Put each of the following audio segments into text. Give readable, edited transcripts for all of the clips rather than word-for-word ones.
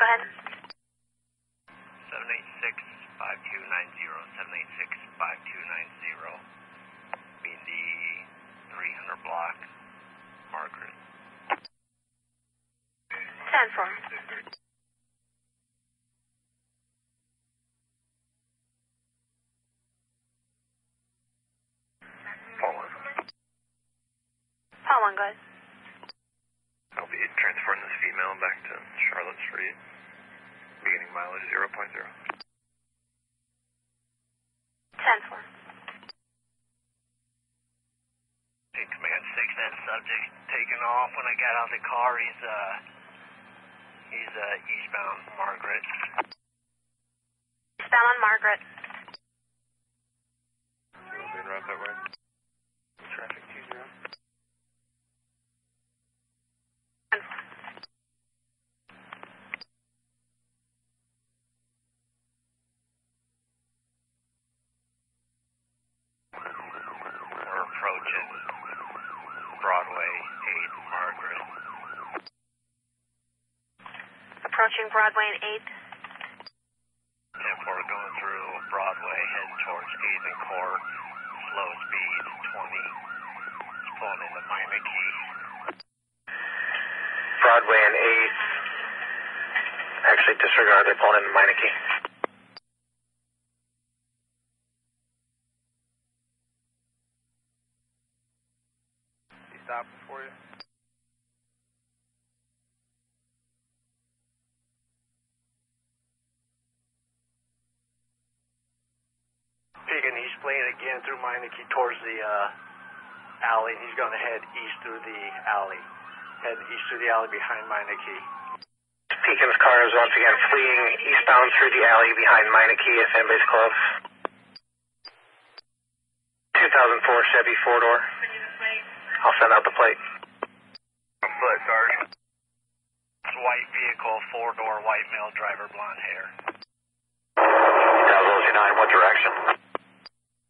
ahead. 786-5290, 786-5290. Be the 300 block, Margaret. 10-4. Paul 1, go ahead. I'll be transporting this female back to Charlotte Street. Beginning mileage 0.0. 10-4. Hey, Command 6, that subject taken off. When I got out of the car, he's eastbound Margaret. Eastbound on Margaret. Being right that way. Traffic 20. We're approaching Broadway 8, Margaret. Approaching Broadway and 8th. And we're going through Broadway, heading towards 8th and Court. Slow speed, 20. It's pulling into Meineke. Broadway and 8th. Actually, disregard, they're pulling into Meineke. He stopped for you? Pekin, he's playing again through Meineke towards the alley. He's going to head east through the alley. Head east through the alley behind Meineke. Pekin's car is once again fleeing eastbound through the alley behind Meineke if anybody's close. 2004 Chevy 4-door. I'll send out the plate. On foot, Sergeant. White vehicle, 4-door, white male driver, blonde hair. Tazewell County, what direction?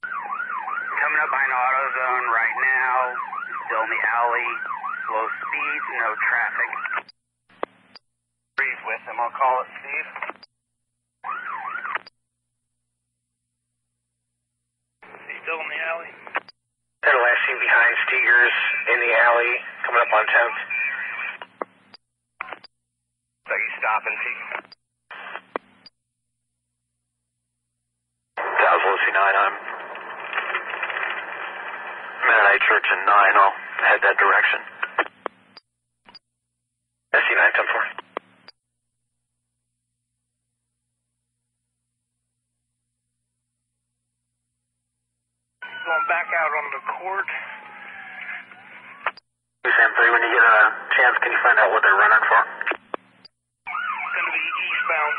Coming up behind AutoZone right now. Still in the alley. Slow speed, no traffic. Breathe with him. I'll call it, Steve. He's still in the alley? They're last seen behind Steegers in the alley, coming up on 10th. So he's stopping, Pete. Tazewell C9, I'm Mennonite Church in 9. I'll head that direction. SC9, 10-4. Going back out on the court. Sam 3, when you get a chance, can you find out what they're running for? It's going to be eastbound.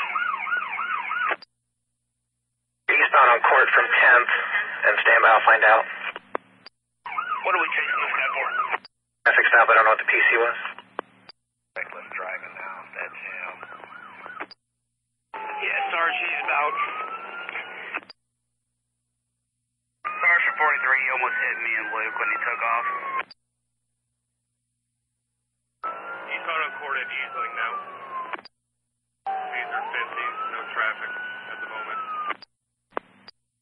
Eastbound on court from 10th, and stand by, I'll find out. What are we chasing this guy for? Traffic stop, I don't know what the PC was. Reckless driving now. That's him. Yeah, Sarge, he's about. Sergeant 43, he almost hit me and Luke when he took off. He's caught on court at Easling now. These are 50s, no traffic at the moment.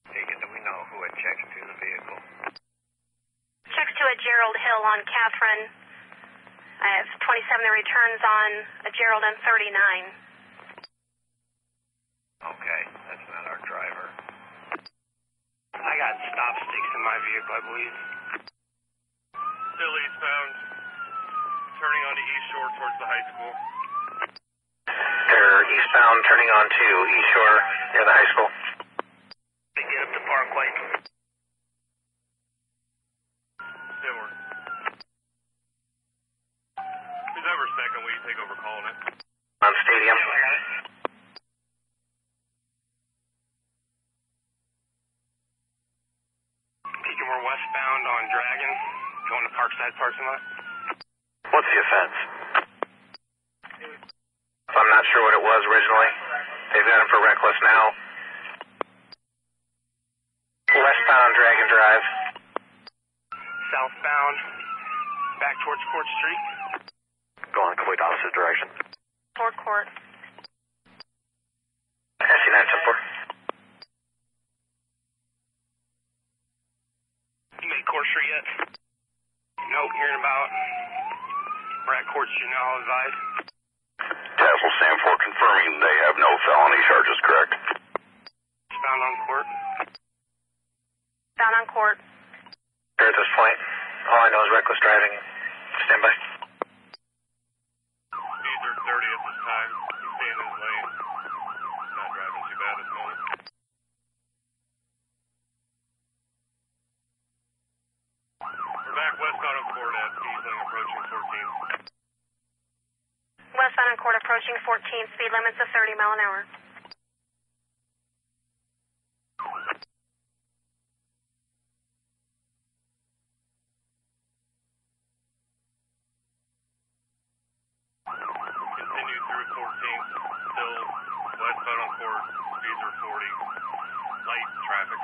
Taken, do we know who had checked to the vehicle? Checks to a Gerald Hill on Catherine. I have 27 that returns on a Gerald and 39. Okay, that's not our driver. I got stop sticks in my vehicle, I believe. Still eastbound, turning onto East Shore towards the high school. They're eastbound, turning on to East Shore near the high school. They get up to Parkway. Stewart. Who's ever second, will you take over calling it? On Stadium. We're westbound on Dragon, going to Parkside parking lot. What's the offense? I'm not sure what it was originally. They've got him for reckless now. Westbound Dragon Drive. Southbound, back towards Court Street. Going complete opposite direction. Toward court. We're at court, you now advised. Tazewell County confirming they have no felony charges, correct? Found on court. Found on court. Here at this point, all I know is reckless driving. Stand by. Speeds are 30 at this time. He's staying in his lane. Not driving too bad at the moment. We're back westbound on court at Easling approaching 14. Westbound on court approaching 14, speed limits of 30 mile an hour. Continue through 14th, still westbound on court, speeds are 40, light traffic.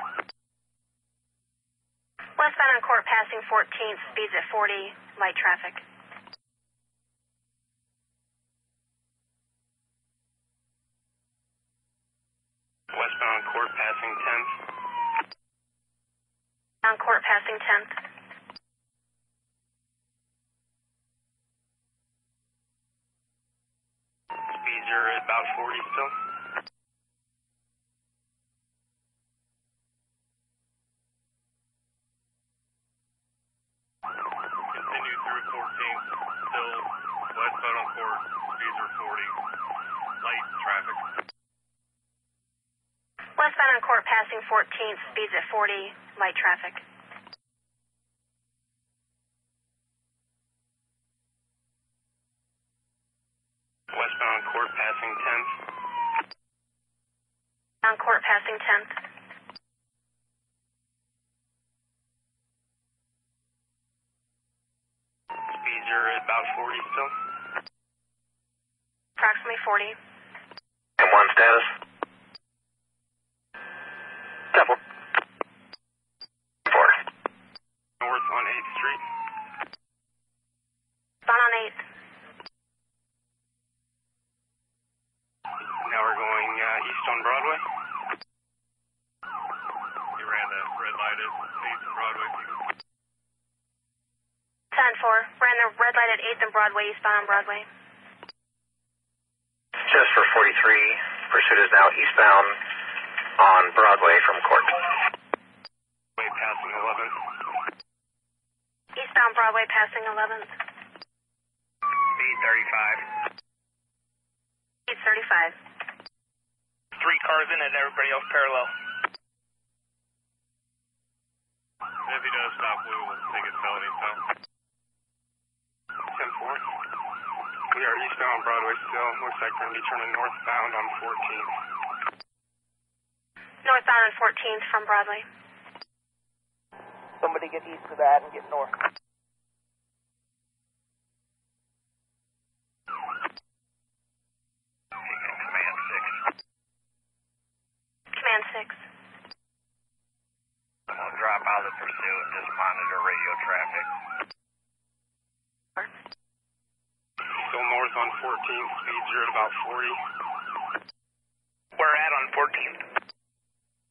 Westbound on court passing 14th, speeds at 40, light traffic. Westbound on court passing 10th. On court passing 10th. Speeds are at about 40 still. Continue through 14th, still westbound on court, speeds are 40, light traffic. Westbound on court passing 14th, speeds at 40, light traffic. Westbound on court passing 10th. On court passing 10th. Speeds are at about 40 still. Approximately 40. M1 status. Double. 4. North on 8th Street. Bound on 8th. Now we're going east on Broadway. You ran the red light at 8th and Broadway. 10-4. Ran the red light at 8th and Broadway, eastbound on Broadway. Just for 43, pursuit is now eastbound on Broadway from court. Way passing 11th. Eastbound Broadway passing 11th. Speed 35. Speed 35. 3 cars in and everybody else parallel. If he does stop, we will take his felony stop. 10-4. We are eastbound Broadway still. Looks like we're going to be turning northbound on 14th. Northbound on 14th from Broadway. Somebody get east of that and get north. Command 6. Command 6. I'm going to drop out of the pursuit and just monitor radio traffic. Still north on 14th. Speeds are at about 40. We're at on 14th.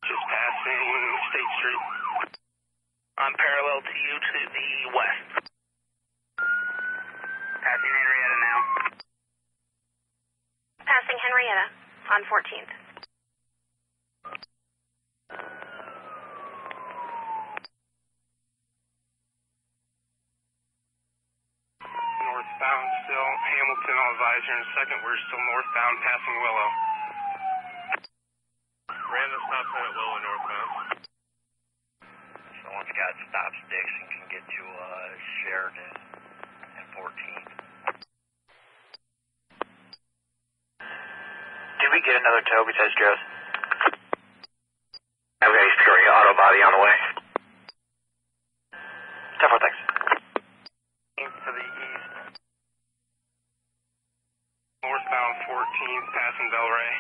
Just passing State Street. I'm parallel to you to the west. Passing Henrietta now. Passing Henrietta on 14th. Northbound still. Hamilton, I'll advise you in a second. We're still northbound passing Willow. Ran the stop sign at Willow northbound. Someone's got stop sticks and can get to Sheridan and 14th. Did we get another tow besides Joe's? I've got East Peoria auto body on the way. 10-4, thanks. To the east. Northbound 14th, passing Delray.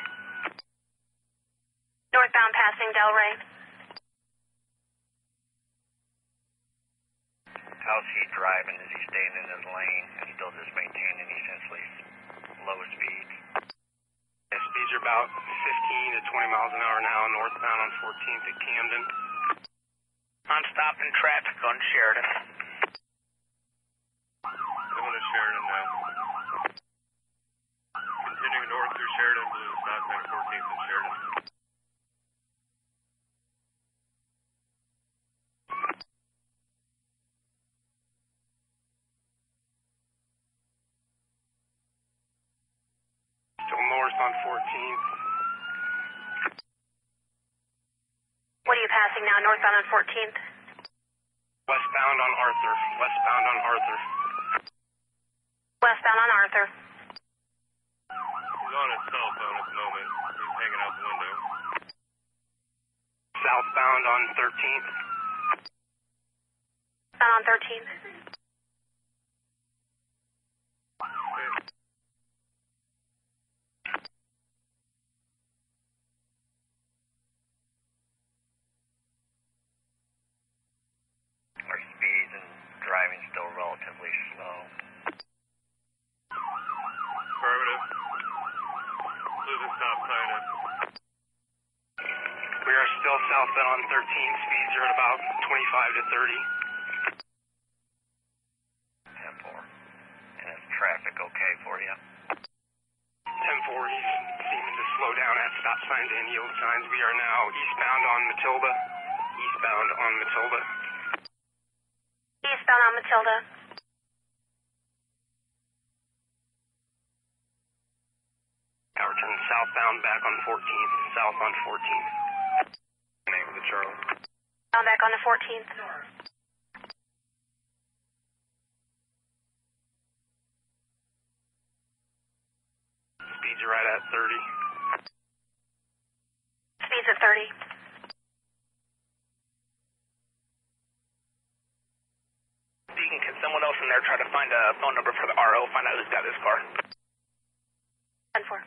Northbound passing Delray. How's he driving? Is he staying in his lane and still just maintaining essentially low speeds? Yeah, speeds are about 15 to 20 miles an hour now, northbound on 14th at Camden. I'm stopping traffic on Sheridan. Going to Sheridan now. now. Continuing north through Sheridan, blue the stop sign at 14th and Sheridan. Still north on 14th. What are you passing now? Northbound on 14th? Westbound on Arthur. Westbound on Arthur. Westbound on Arthur. He's on his cell phone at the moment. He's hanging out the window. Southbound on 13th. Southbound on 13th. Our speed and driving still relatively slow. Affirmative. Blue the stop sign at. We are still southbound on 13. Speeds are at about 25 to 30. 10-4. And is traffic okay for you? 10-4, he's seeming to slow down at stop signs and yield signs. We are now eastbound on Matilda. Eastbound on Matilda. Eastbound on Matilda. Now we're turning southbound back on 14th. South on 14th. Name of the Charlie. Bound back on the 14th. Speeds are right at 30. Speeds at 30. Deacon, can someone else in there try to find a phone number for the RO, find out who's got this car? 10-4.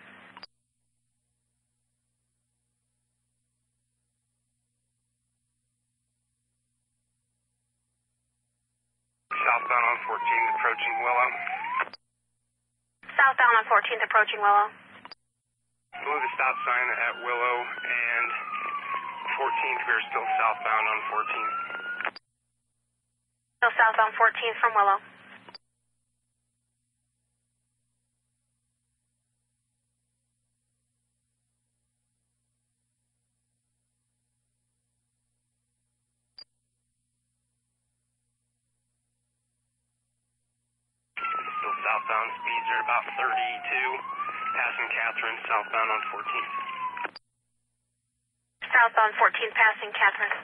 Southbound on 14th, approaching Willow. Southbound on 14th, approaching Willow. Blew the stop sign at Willow and 14th. We're still southbound on 14th. Still southbound 14th from Willow. Still southbound. Speeds are about 32. Passing Catherine, southbound on 14th. Southbound 14th, passing Catherine.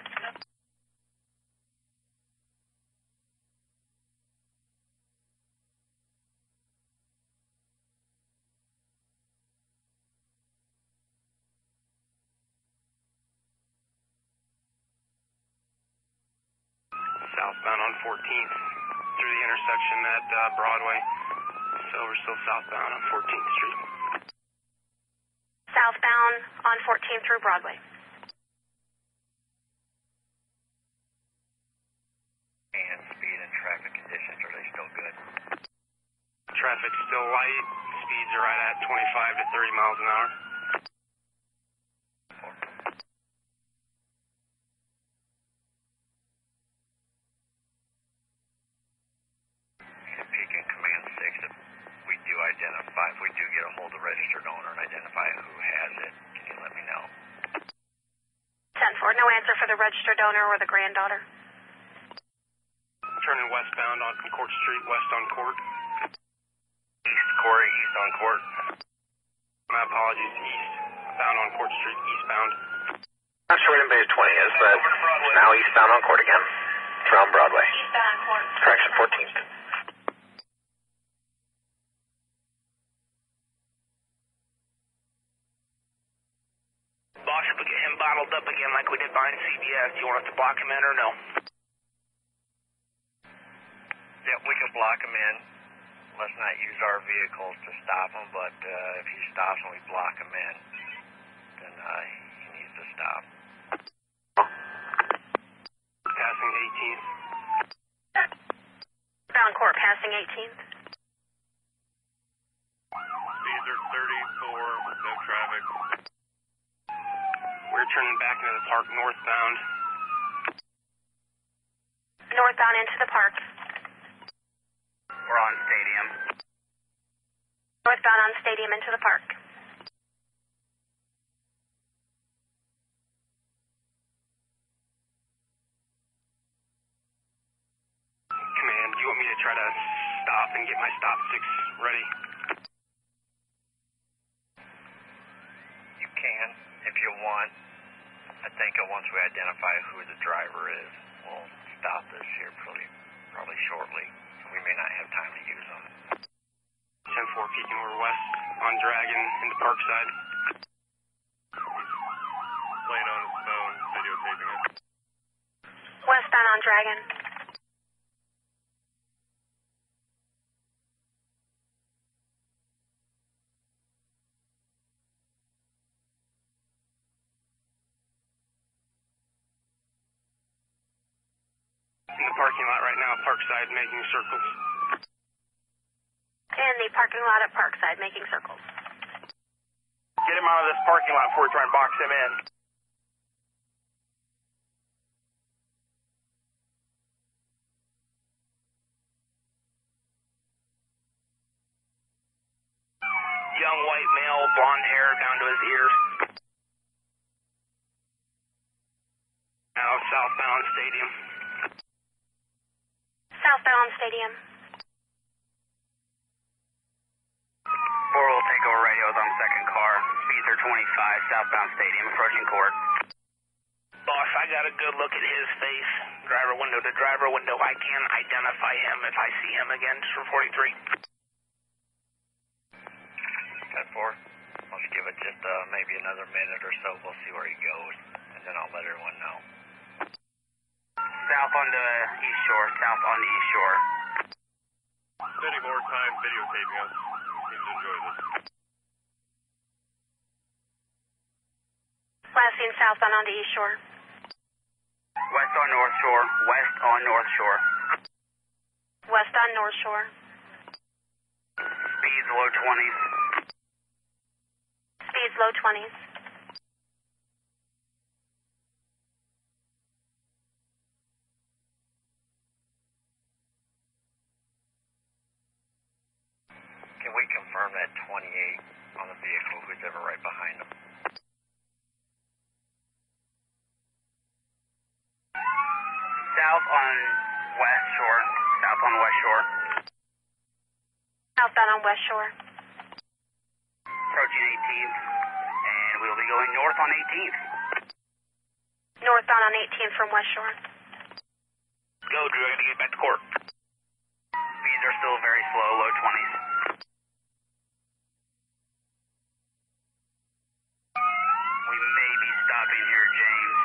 Southbound on 14th through the intersection at Broadway. So we're still southbound on 14th Street. Southbound on 14th through Broadway. And speed and traffic conditions, are they still good? Traffic's still light. Speeds are right at 25 to 30 miles an hour. And Pekin Command 6, if we do identify, if we do get a hold of the registered owner and identify who has it, can you let me know? 10-4, no answer for the registered owner or the granddaughter. Turning westbound on Court Street, west on Court. East Corey, east on Court. My apologies, eastbound on Court Street, eastbound. Sheridan Bay 20 is, but now eastbound on Court again from Broadway. Eastbound on Court. Correction, 14th. Boss, if we get him bottled up again like we did behind CBS, do you want us to block him in or no? Yep, we can block him in. Let's not use our vehicles to stop him, but if he stops and we block him in, then he needs to stop. Passing 18th. Bound Court, passing 18th. Speeds are 34, no traffic. We're turning back into the park northbound. Northbound into the park. We're on Stadium. Northbound on Stadium into the park. Command, do you want me to try to stop and get my stop sticks ready? You can, if you want. I think once we identify who the driver is, we'll stop this here probably shortly. We may not have time to use them. 10-4 Pekin, we're west on Dragon into Parkside. He's playing on his phone, videotaping it. Westbound on Dragon. In the parking lot right now, Parkside, making circles. In the parking lot at Parkside, making circles. Get him out of this parking lot before we try and box him in. Young white male, blonde hair down to his ears. Now southbound Stadium. Southbound Stadium. 4 will take over radios on second car. Speeds are 25, southbound Stadium, approaching court. Boss, I got a good look at his face. Driver window to driver window. I can identify him if I see him again. Just for 43. 10-4. Let's give it just maybe another minute or so. We'll see where he goes, and then I'll let everyone know. South on the east shore, south on the east shore. Spending more time videotaping us. Seems to enjoy this. Last seen southbound on the East Shore. West on North Shore, west on North Shore. West on North Shore. Speeds low 20s. Speeds low 20s. Can we confirm that 28 on the vehicle, who's ever right behind him? South on West Shore, south on West Shore. Southbound on West Shore. Approaching 18th, and we'll be going north on 18th. Northbound on 18th from West Shore. Go, Drew. I gotta get back to court. Speeds are still very slow, low 20s. We may be stopping here, James.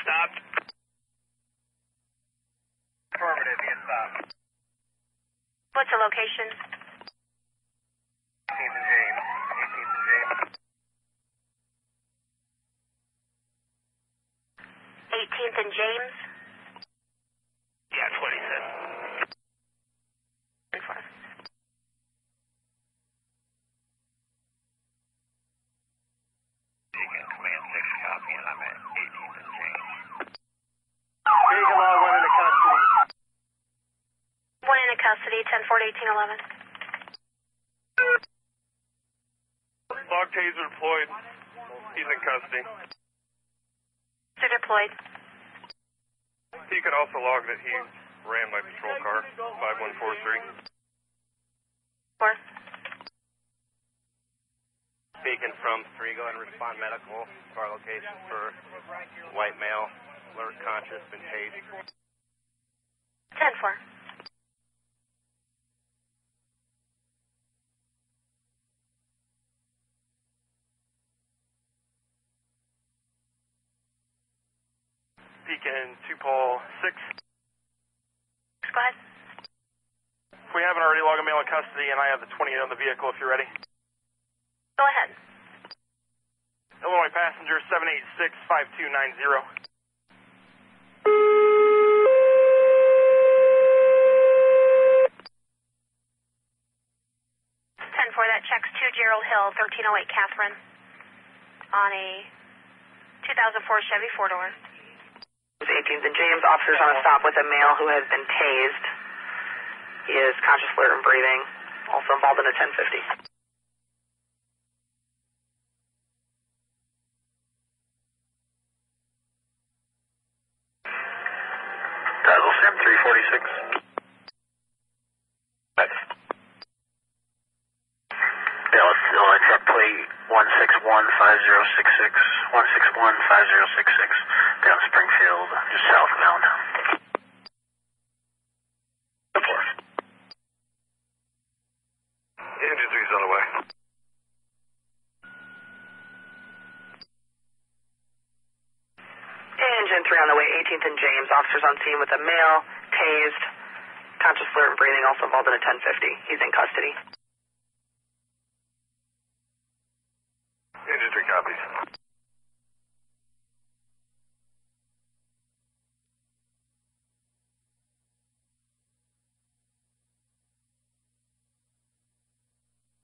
Stopped. Affirmative, he is stopped. What's the location? 18th and James. 18th and James. 18th and James. Yeah, that's what he said. 4. Pekin Command 6 copy, and I'm at 18th and James. Vehicle log, one into custody. One into custody, 10-4, 1811. Log taser deployed. He's in custody. They're deployed. He could also log that he ran my patrol car, 5143. 4. Speaking from 3, go ahead and respond medical to our location for white male, alert, conscious, been tased. 10-4. Pekin 2 Paul 6. Go ahead. If we haven't already, log a male in custody, and I have the 28 on the vehicle if you're ready. Go ahead. Illinois passenger 786-5290. 10-4, that checks to Gerald Hill, 1308 Catherine, on a 2004 Chevy 4-door. 18th and James, officers on a stop with a male who has been tased. He is conscious, alert, and breathing. Also involved in a 1050. Tazewell Sam 346. Yeah, let's truck plate 1615066. 1615066. Down Springfield, just southbound. Engine 3's on the way. Engine 3 on the way, 18th and James. Officers on scene with a male, tased, conscious, alert, and breathing, also involved in a 1050. He's in custody. Engine 3 copies.